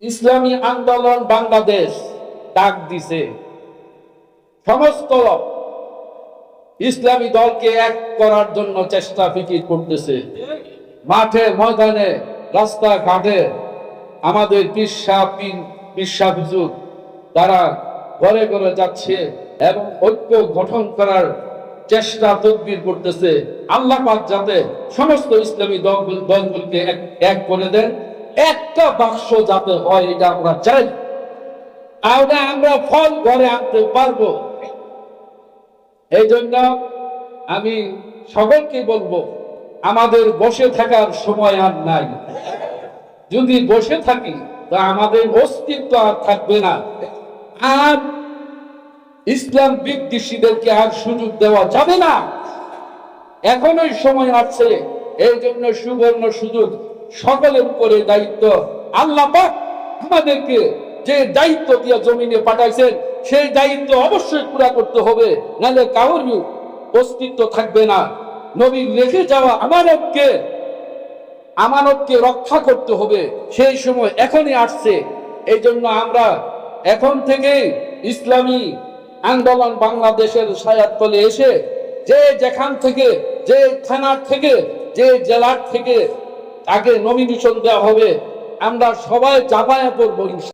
ইসলামী আন্দোলন বাংলাদেশ ডাক দিছে সমস্ত ইসলামী দলকে এক করার জন্য চেষ্টা ফিকির করতেছে। মাঠে ময়দানে রাস্তাঘাটে আমাদের পীর হুজুর তারা ঘরে ঘরে যাচ্ছে এবং ঐক্য গঠন করার চেষ্টা তদবির করতেছে। আল্লাহ পাক যাতে সমস্ত ইসলামী দলগুলোকে এক করে দেন, একটা বাক্স যাতে হয় এটা আমরা চাই, তাহলে আমরা ফল ঘরে আনতে পারবো। এই জন্য আমি সকলকে বলবো, আমাদের বসে থাকার সময় আর নাই। যদি বসে থাকি তা আমাদের অস্তিত্ব আর থাকবে না। আর ইসলাম বিদ্বেষীদেরকে আর সুযোগ দেওয়া যাবে না। এখনই সময় আছে। এই জন্য সুবর্ণ সুযোগ, সকলের উপরে দায়িত্ব। আল্লাহ পাক আমাদেরকে যে দায়িত্ব দিয়ে জমিনে পাঠাইছেন সেই দায়িত্ব অবশ্যই পুরা করতে হবে, নাহলে কারোর অস্তিত্ব থাকবে না। নবীর রেখে যাওয়া আমানতকে রক্ষা করতে হবে। সেই সময় এখনই আসছে। এই জন্য আমরা এখন থেকে ইসলামী আন্দোলন বাংলাদেশের ছায়াতলে এসে যে যেখান থেকে, যে থানার থেকে, যে জেলার থেকে তাকে নমিনেশন দেওয়া হবে, আমরা সবাই চাপায়া পড়বো।